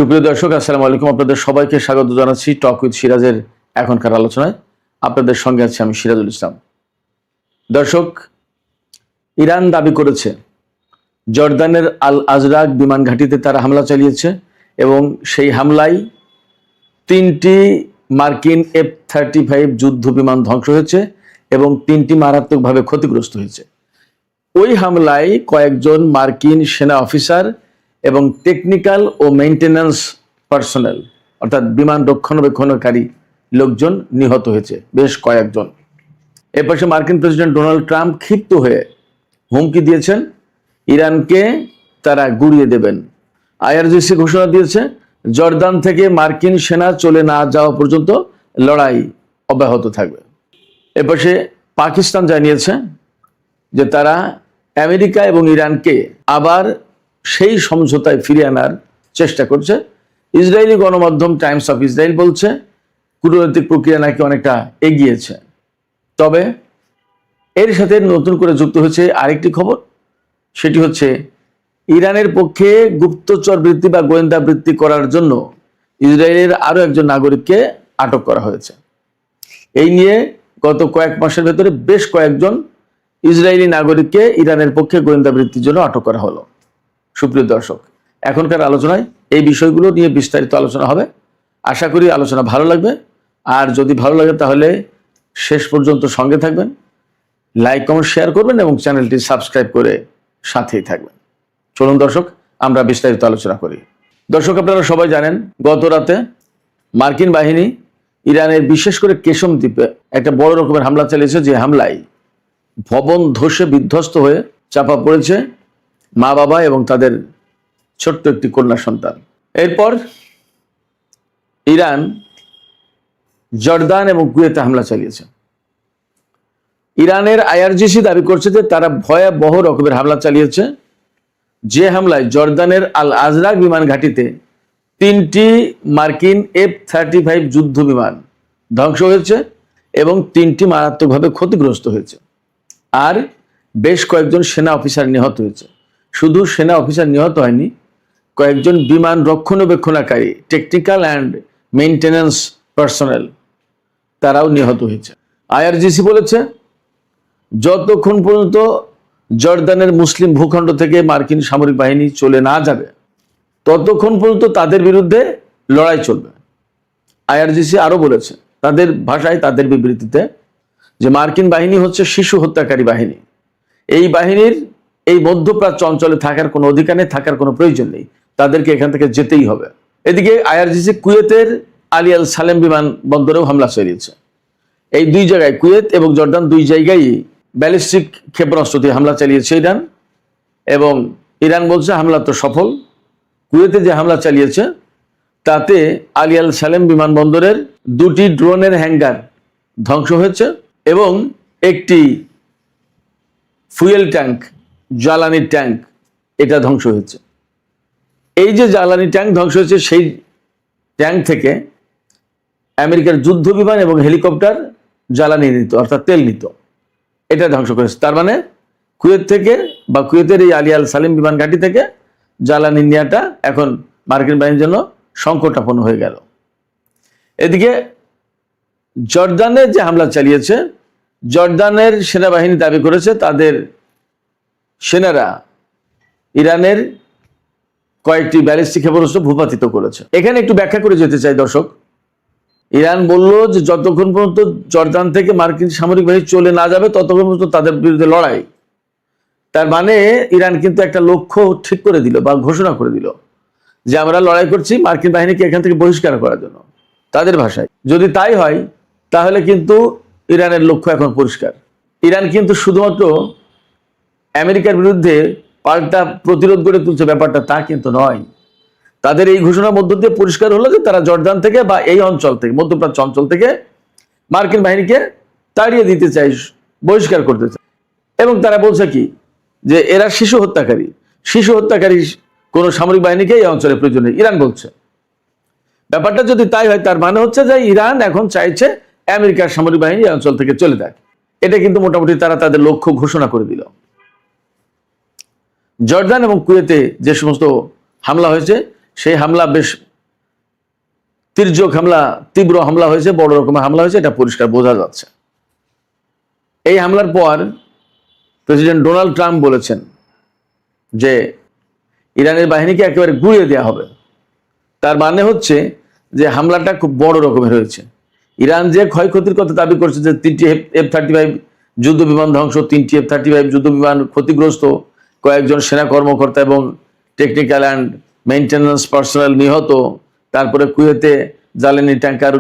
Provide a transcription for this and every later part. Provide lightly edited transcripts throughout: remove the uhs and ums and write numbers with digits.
সুপ্রিয় দর্শক, আসসালামু আলাইকুম। আপনাদের সবাইকে স্বাগত জানাচ্ছি টক উইথ সিরাজের এখনকার আলোচনায়। আপনাদের সঙ্গে আছি আমি সিরাজুল ইসলাম। দর্শক, ইরান দাবি করেছে জর্দানের আল আজরাক বিমান ঘাঁটিতে তারা হামলা চালিয়েছে এবং সেই হামলায় 3টি মার্কিন F-35 যুদ্ধ বিমান ধ্বংস হয়েছে এবং 3টি মারাত্মকভাবে ক্ষতিগ্রস্ত হয়েছে। ওই হামলায় কয়েকজন মার্কিন সেনা অফিসার এবং টেকনিক্যাল ও মেইনটেন্যান্স পার্সোনেল অর্থাৎ বিমান রক্ষণাবেক্ষণকারী লোকজন নিহত হয়েছে, বেশ কয়েকজন। এর পাশে মার্কিন প্রেসিডেন্ট ডোনাল্ড ট্রাম্প ক্ষিপ্ত হয়ে হুমকি দিয়েছেন ইরানকে তারা গুড়িয়ে দেবেন। আইআরজিসি ঘোষণা দিয়েছে জর্দান থেকে মার্কিন সেনা চলে না যাওয়া পর্যন্ত লড়াই অব্যাহত থাকবে। এর পাশে পাকিস্তান জানিয়েছে যে তারা আমেরিকা এবং ইরানকে আবার সেই সমঝোতায় ফিরিয়ে আনার চেষ্টা করছে। ইসরায়েলি গণমাধ্যম টাইমস অফ ইসরায়েল বলছে কূটনৈতিক প্রক্রিয়া নাকি অনেকটা এগিয়েছে। তবে এর সাথে নতুন করে যুক্ত হয়েছে আরেকটি খবর, সেটি হচ্ছে ইরানের পক্ষে গুপ্তচর বৃত্তি বা গোয়েন্দা বৃত্তি করার জন্য ইসরায়েলের আরও একজন নাগরিককে আটক করা হয়েছে। এই নিয়ে গত কয়েক মাসের ভেতরে বেশ কয়েকজন ইসরায়েলি নাগরিককে ইরানের পক্ষে গোয়েন্দা বৃত্তির জন্য আটক করা হলো। সুপ্রিয় দর্শক, এখনকার আলোচনায় এই বিষয়গুলো নিয়ে বিস্তারিত আলোচনা হবে। আশা করি আলোচনা ভালো লাগবে। আর যদি ভালো লাগে তাহলে শেষ পর্যন্ত সঙ্গে থাকবেন, লাইক কমেন্ট শেয়ার করবেন এবং চ্যানেলটি সাবস্ক্রাইব করে সাথেই থাকবেন। চলুন দর্শক, আমরা বিস্তারিত আলোচনা করি। দর্শক, আপনারা সবাই জানেন গত রাতে মার্কিন বাহিনী ইরানের বিশেষ করে কেশম দ্বীপে একটা বড় রকমের হামলা চালিয়েছে, যে হামলায় ভবন ধসে বিধ্বস্ত হয়ে চাপা পড়েছে মা বাবা এবং তাদের ছোট্ট একটি কন্যা সন্তান। এরপর ইরান জর্দান এবং কুয়েতে হামলা চালিয়েছে। ইরানের আইআরজিসি দাবি করছে যে তারা ভয়াবহ রকমের হামলা চালিয়েছে, যে হামলায় জর্দানের আল আজরাক বিমান ঘাঁটিতে 3টি মার্কিন F-35 যুদ্ধ বিমান ধ্বংস হয়েছে এবং 3টি মারাত্মকভাবে ক্ষতিগ্রস্ত হয়েছে। আর বেশ কয়েকজন সেনা অফিসার নিহত হয়েছে। শুধু সেনা অফিসার নিহত হয়নি, কয়েকজন বিমান রক্ষণাবেক্ষণকারী টেকনিক্যাল অ্যান্ড মেইনটেন্যান্স পার্সোনেল তারাও নিহত হয়েছে। আইআরজিসি বলেছে যতক্ষণ পর্যন্ত জর্দানের মুসলিম ভূখণ্ড থেকে মার্কিন সামরিক বাহিনী চলে না যাবে ততক্ষণ পর্যন্ত তাদের বিরুদ্ধে লড়াই চলবে। আইআরজিসি আরও বলেছে তাদের ভাষায়, তাদের বিবৃতিতে, যে মার্কিন বাহিনী হচ্ছে শিশু হত্যাকারী বাহিনী। এই বাহিনীর এই মধ্যপ্রাচ্য অঞ্চলে থাকার কোনো অধিকার নেই, থাকার কোনো প্রয়োজন নেই, তাদেরকে এখান থেকে যেতেই হবে। এদিকে আইআরজিসি কুয়েতের আলী আল সালেম বিমান বন্দরেও হামলা চালিয়েছে। এই দুই জায়গায়, কুয়েত এবং জর্দান, দুই জায়গায় ব্যালিস্টিক ক্ষেপণাস্ত্র দিয়ে হামলা চালিয়েছে ইরান। এবং ইরান বলছে হামলা তো সফল। কুয়েতে যে হামলা চালিয়েছে তাতে আলী আল সালেম বিমানবন্দরের 2টি ড্রোনের হ্যাঙ্গার ধ্বংস হয়েছে এবং একটি ফুয়েল ট্যাঙ্ক, জ্বালানি ট্যাঙ্ক, এটা ধ্বংস হয়েছে। এই যে জ্বালানি ট্যাঙ্ক ধ্বংস হয়েছে, সেই ট্যাঙ্ক থেকে আমেরিকার যুদ্ধ বিমান এবং হেলিকপ্টার জ্বালানি নিত, অর্থাৎ তেল নিত, এটা ধ্বংস করেছে। তার মানে কুয়েত থেকে বা কুয়েতের এই আলী আল সালেম বিমান ঘাঁটি থেকে জ্বালানি নেওয়াটা এখন মার্কিন বাহিনীর জন্য সংকটাপন্ন হয়ে গেল। এদিকে জর্দানে যে হামলা চালিয়েছে, জর্দানের সেনাবাহিনী দাবি করেছে তাদের সেনারা ইরানের কয়েকটি ব্যালিস্টিক ক্ষেপণাস্ত্র ভূপাতিত করেছে। এখানে একটু ব্যাখ্যা করে যেতে চাই দর্শক। ইরান বলল যে যতক্ষণ পর্যন্ত জর্দান থেকে মার্কিন সামরিক বাহিনী চলে না যাবে ততক্ষণ পর্যন্ত তাদের বিরুদ্ধে লড়াই। তার মানে ইরান কিন্তু একটা লক্ষ্য ঠিক করে দিল বা ঘোষণা করে দিল যে আমরা লড়াই করছি মার্কিন বাহিনীকে এখান থেকে বহিষ্কার করার জন্য, তাদের ভাষায়। যদি তাই হয় তাহলে কিন্তু ইরানের লক্ষ্য এখন পরিষ্কার। ইরান কিন্তু শুধুমাত্র আমেরিকার বিরুদ্ধে পাল্টা প্রতিরোধ গড়ে তুলছে, ব্যাপারটা তা কিন্তু নয়। তাদের এই ঘোষণার মধ্য দিয়ে পরিষ্কার হলো যে তারা জর্দান থেকে বা এই অঞ্চল থেকে, মধ্যপ্রাচ্য অঞ্চল থেকে মার্কিন বাহিনীকে তাড়িয়ে দিতে চায়, বহিষ্কার করতে চায়। এবং তারা বলছে কি, যে এরা শিশু হত্যাকারী, শিশু হত্যাকারী কোনো সামরিক বাহিনীকে এই অঞ্চলে প্রয়োজন নেই, ইরান বলছে। ব্যাপারটা যদি তাই হয় তার মানে হচ্ছে যে ইরান এখন চাইছে আমেরিকার সামরিক বাহিনী এই অঞ্চল থেকে চলে যায়। এটা কিন্তু মোটামুটি তারা তাদের লক্ষ্য ঘোষণা করে দিল। জর্দান এবং কুয়েতে যে সমস্ত হামলা হয়েছে সেই হামলা বেশ তির্যক হামলা, তীব্র হামলা হয়েছে, বড় রকমের হামলা হয়েছে, এটা পরিষ্কার বোঝা যাচ্ছে। এই হামলার পর প্রেসিডেন্ট ডোনাল্ড ট্রাম্প বলেছেন যে ইরানের বাহিনীকে একেবারে গুঁড়িয়ে দেওয়া হবে। তার মানে হচ্ছে যে হামলাটা খুব বড় রকমের হয়েছে। ইরান যে ক্ষয়ক্ষতির কথা দাবি করছে, যে 3টি F-35 যুদ্ধ বিমান ধ্বংস, 3টি F-35 যুদ্ধ বিমান ক্ষতিগ্রস্ত, কয়েকজন সেনা কর্মকর্তা এবং টেকনিক্যাল অ্যান্ড মেইনটেন্যান্স পার্সোনাল নিহত, তারপরে কুয়েতে জ্বালানি ট্যাঙ্কার,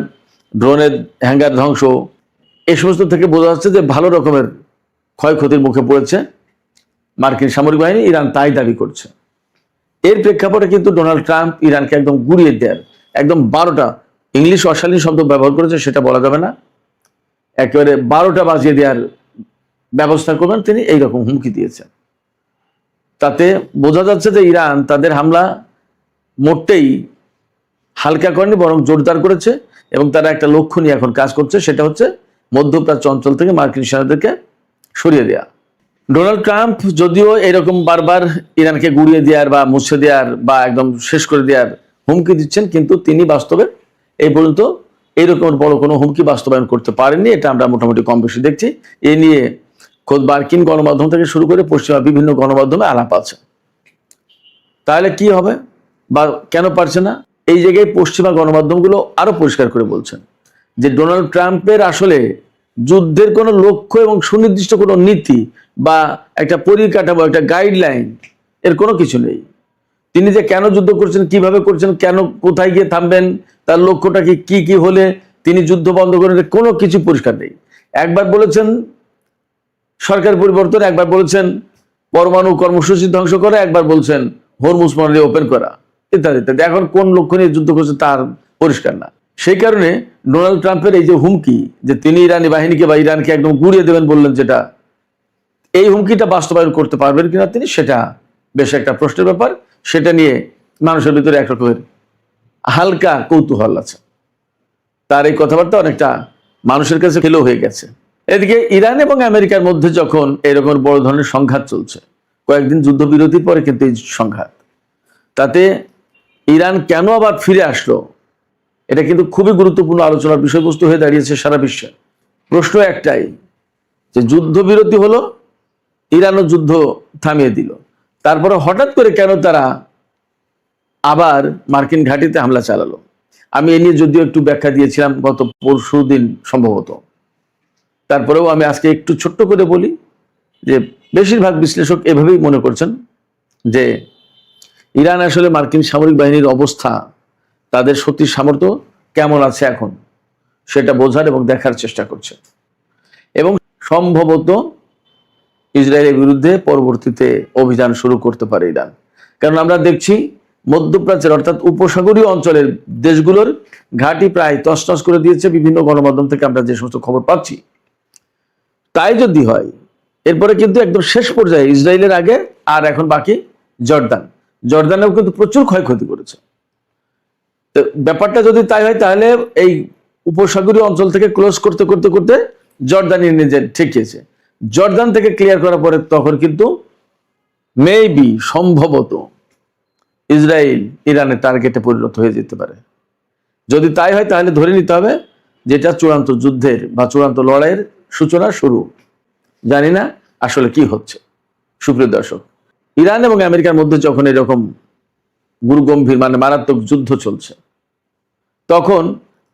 ড্রোনের হ্যাঙ্গার ধ্বংস, এই সমস্ত থেকে বোঝা যাচ্ছে যে ভালো রকমের ক্ষয়ক্ষতির মুখে পড়েছে মার্কিন সামরিক বাহিনী। ইরান তাই দাবি করছে। এর প্রেক্ষাপটে কিন্তু ডোনাল্ড ট্রাম্প ইরানকে একদম গুঁড়িয়ে দেয়ার, একদম 12টা, ইংলিশ অশালীন শব্দ ব্যবহার করেছে, সেটা বলা যাবে না, একেবারে 12টা বাজিয়ে দেওয়ার ব্যবস্থা করবেন তিনি, এইরকম হুমকি দিয়েছেন। তাতে বোঝা যাচ্ছে যে ইরান তাদের হামলা মোটেই হালকা করেনি, বরং জোরদার করেছে এবং তারা একটা লক্ষ্য নিয়ে এখন কাজ করছে, সেটা হচ্ছে মধ্যপ্রাচ্য অঞ্চল থেকে মার্কিন সেনাদেরকে সরিয়ে দেওয়া। ডোনাল্ড ট্রাম্প যদিও এরকম বারবার ইরানকে গুঁড়িয়ে দেওয়ার বা মুছে দেওয়ার বা একদম শেষ করে দেওয়ার হুমকি দিচ্ছেন, কিন্তু তিনি বাস্তবে এই পর্যন্ত এইরকম বড় কোনো হুমকি বাস্তবায়ন করতে পারেননি। এটা আমরা মোটামুটি কম বেশি দেখছি। এ নিয়ে খোদ মার্কিন গণমাধ্যম থেকে শুরু করে পশ্চিমা বিভিন্ন গণমাধ্যমে আলাপ আছে। তাহলে কি হবে বা কেন পারছে না? এই জায়গায় পশ্চিমা গণমাধ্যমগুলো আরো পরিষ্কার করে বলছেন যে ডোনাল্ড ট্রাম্পের আসলে যুদ্ধের কোনো লক্ষ্য এবং সুনির্দিষ্ট কোনো নীতি বা একটা পরিকাঠামো, একটা গাইডলাইন, এর কোনো কিছু নেই। তিনি যে কেন যুদ্ধ করছেন, কিভাবে করছেন, কেন কোথায় গিয়ে থামবেন, তার লক্ষ্যটা কি কি হলে তিনি যুদ্ধ বন্ধ করেন, কোনো কিছু পরিষ্কার নেই। একবার বলেছেন সরকার পরিবর্তন, একবার বলেছেন পরমাণু কর্মসূচি ধ্বংস করা, একবার বলছেন হরমুজ প্রণালী ওপেন করা, ইত্যাদি ইত্যাদি। এখন কোন লক্ষ্য নিয়ে যুদ্ধ করছে তার পরিষ্কার না। সেই কারণে ডোনাল্ড ট্রাম্পের এই যে হুমকি, যে তিনি ইরানি বাহিনীকে বা ইরানকে একদম গুঁড়িয়ে দেবেন বললেন, যেটা, এই হুমকিটা বাস্তবায়ন করতে পারবেন কিনা তিনি, সেটা বেশ একটা প্রশ্নের ব্যাপার। সেটা নিয়ে মানুষের ভিতরে এক রকমের হালকা কৌতূহল আছে। তার এই কথাবার্তা অনেকটা মানুষের কাছে খেলেও হয়ে গেছে। এদিকে ইরান এবং আমেরিকার মধ্যে যখন এরকম বড় ধরনের সংঘাত চলছে, কয়েকদিন যুদ্ধবিরতির পরে কিন্তু এই সংঘাত, তাতে ইরান কেন আবার ফিরে আসলো, এটা কিন্তু খুবই গুরুত্বপূর্ণ আলোচনার বিষয়বস্তু হয়ে দাঁড়িয়েছে সারা বিশ্বে। প্রশ্ন একটাই, যে যুদ্ধবিরতি হলো, ইরানও যুদ্ধ থামিয়ে দিল, তারপরে হঠাৎ করে কেন তারা আবার মার্কিন ঘাঁটিতে হামলা চালালো? আমি এ নিয়ে যদিও একটু ব্যাখ্যা দিয়েছিলাম গত পরশুদিন সম্ভবত, তারপরেও আমি আজকে একটু ছোট্ট করে বলি যে বেশিরভাগ বিশ্লেষক এভাবেই মনে করছেন যে ইরান আসলে মার্কিন সামরিক বাহিনীর অবস্থা, তাদের শক্তি সামর্থ্য কেমন আছে এখন, সেটা বোঝার এবং দেখার চেষ্টা করছে, এবং সম্ভবত ইসরায়েলের বিরুদ্ধে পরবর্তীতে অভিযান শুরু করতে পারে ইরান। কারণ আমরা দেখছি মধ্যপ্রাচ্যের অর্থাৎ উপসাগরীয় অঞ্চলের দেশগুলোর ঘাঁটি প্রায় তছনছ করে দিয়েছে, বিভিন্ন গণমাধ্যম থেকে আমরা যে সমস্ত খবর পাচ্ছি। তাই যদি হয়, এরপরে কিন্তু একদম শেষ পর্যায়ে ইসরায়েলের আগে আর এখন বাকি জর্দান, জর্দানেও কিন্তু প্রচুর ক্ষয়ক্ষতি করেছে। তো ব্যাপারটা যদি তাই হয়, তাহলে এই উপসাগরীয় অঞ্চল থেকে ক্লোজ করতে করতে করতে জর্দানি নিজে ঠেকিয়েছে। জর্দান থেকে ক্লিয়ার করার পরে তখন কিন্তু মেবি সম্ভবত ইসরায়েল ইরানের টার্গেটে পরিণত হয়ে যেতে পারে। যদি তাই হয়, তাহলে ধরে নিতে হবে যেটা চূড়ান্ত যুদ্ধের বা চূড়ান্ত লড়াইয়ের সূচনা শুরু। জানি না আসলে কি হচ্ছে। সুপ্রিয় দর্শক, ইরান এবং আমেরিকার মধ্যে যখন এরকম গুরুগম্ভীর মানে মারাত্মক যুদ্ধ চলছে, তখন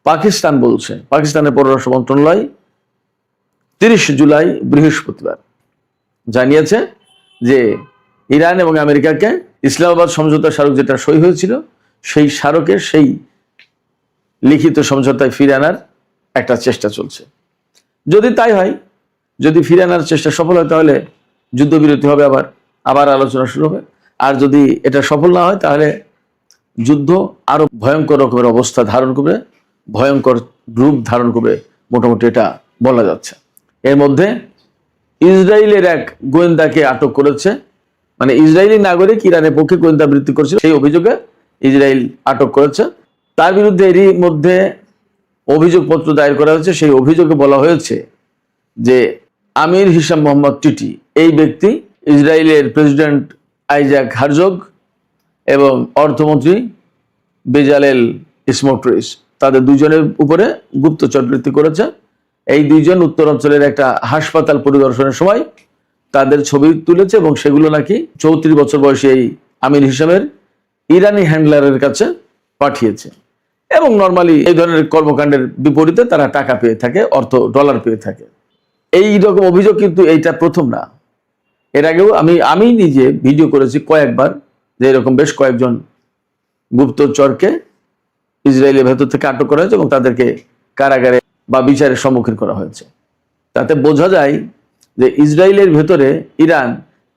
পাকিস্তান বলছে, পাকিস্তানের পররাষ্ট্র মন্ত্রণালয় 30 জুলাই বৃহস্পতিবার জানিয়েছে যে ইরান এবং আমেরিকাকে ইসলামাবাদ সমঝোতা স্মারক যেটা সই হয়েছিল, সেই স্মারকের সেই লিখিত সমঝোতায় ফিরে আনার একটা চেষ্টা চলছে। যদি তাই হয়, যদি ফিরে আনার চেষ্টা সফল হয়, তাহলে যুদ্ধবিরতি হবে, আবার আলোচনা শুরু হবে। আর যদি এটা সফল না হয়, তাহলে যুদ্ধ আরো ভয়ঙ্কর রকমের অবস্থা ধারণ করবে, ভয়ঙ্কর রূপ ধারণ করবে, মোটামুটি এটা বলা যাচ্ছে। এর মধ্যে ইসরায়েলের এক গোয়েন্দাকে আটক করেছে, মানে ইসরায়েলি নাগরিক ইরানের পক্ষে গোয়েন্দা বৃত্তি করছিল, সেই অভিযোগে ইসরায়েল আটক করেছে। তার বিরুদ্ধে এরই মধ্যে অভিযোগপত্র দায়ের করা হয়েছে। সেই অভিযোগে বলা হয়েছে যে আমির হিসাম মোহাম্মদ টিটি, এই ব্যক্তি ইসরায়েলের প্রেসিডেন্ট আইজাক হারজগ এবং অর্থমন্ত্রী বেজালেল স্মোটরিচ তাদের দুইজনের উপরে গুপ্তচরবৃত্তি করেছে। এই দুইজন উত্তরাঞ্চলের একটা হাসপাতাল পরিদর্শনের সময় তাদের ছবি তুলেছে এবং সেগুলো নাকি 34 বছর বয়সী এই আমির হিসামের ইরানি হ্যান্ডলারের কাছে পাঠিয়েছে। এবং নর্মালি এই ধরনের কর্মকাণ্ডের বিপরীতে তারা টাকা পেয়ে থাকে, অর্থ ডলার পেয়ে থাকে। এই রকম অভিযোগ কিন্তু এইটা প্রথম না। এর আগেও আমি নিজে ভিডিও করেছি কয়েকবার যে এরকম বেশ কয়েকজন গুপ্তচরকে ইসরায়েলের ভেতর থেকে আটক করা হয়েছে এবং তাদেরকে কারাগারে বা বিচারের সম্মুখীন করা হয়েছে। তাতে বোঝা যায় যে ইসরায়েলের ভেতরে ইরান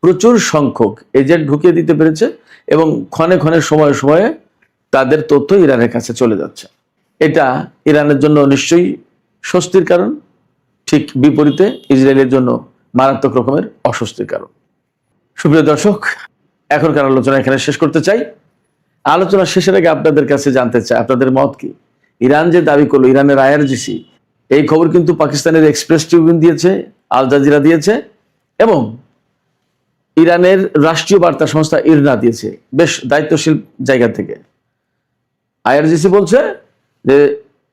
প্রচুর সংখ্যক এজেন্ট ঢুকিয়ে দিতে পেরেছে এবং ক্ষণে ক্ষণে সময়ে সময়ে তাদের তথ্য ইরানের কাছে চলে যাচ্ছে। এটা ইরানের জন্য নিশ্চয়ই স্বস্তির কারণ, ঠিক বিপরীতে ইসরায়েলের জন্য মারাত্মক রকমের অস্বস্তির কারণ। সুপ্রিয় দর্শক, এখনকার আলোচনা এখানে শেষ করতে চাই। আলোচনা শেষের আগে আপনাদের কাছে জানতে চাই আপনাদের মত কি। ইরান যে দাবি করলো, ইরানের আইআরজিসি, এই খবর কিন্তু পাকিস্তানের এক্সপ্রেস ট্রিবিউন দিয়েছে, আল জাজিরা দিয়েছে এবং ইরানের রাষ্ট্রীয় বার্তা সংস্থা ইরনা দিয়েছে বেশ দায়িত্বশীল জায়গা থেকে। আইআরজিসি বলছে যে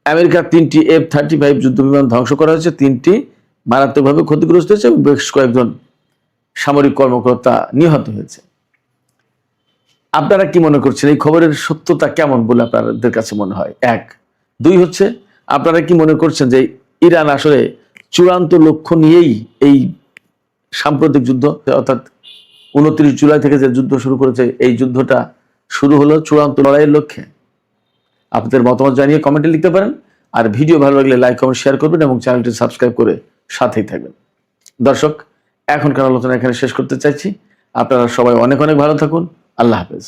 আমেরিকার 3টি F-35 যুদ্ধ বিমান ধ্বংস করা হয়েছে, 3টি মারাত্মকভাবে ক্ষতিগ্রস্ত হয়েছে এবং বেশ কয়েকজন সামরিক কর্মকর্তা নিহত হয়েছে। আপনারা কি মনে করছেন, এই খবরের সত্যতা কেমন বলে আপনাদের কাছে মনে হয়? 1, 2 হচ্ছে আপনারা কি মনে করছেন যে ইরান আসলে চূড়ান্ত লক্ষ্য নিয়েই এই সাম্প্রতিক যুদ্ধ, অর্থাৎ 29 জুলাই থেকে যে যুদ্ধ শুরু করেছে, এই যুদ্ধটা শুরু হলো চূড়ান্ত লড়াইয়ের লক্ষ্যে? আপনাদের মতামত জানিয়ে কমেন্টে লিখতে পারেন। আর ভিডিও ভালো লাগলে লাইক, কমেন্ট, শেয়ার করবেন এবং চ্যানেলটি সাবস্ক্রাইব করে সাথেই থাকবেন। দর্শক, এখনকার আলোচনা এখানে শেষ করতে চাইছি। আপনারা সবাই অনেক অনেক ভালো থাকুন। আল্লাহ হাফেজ।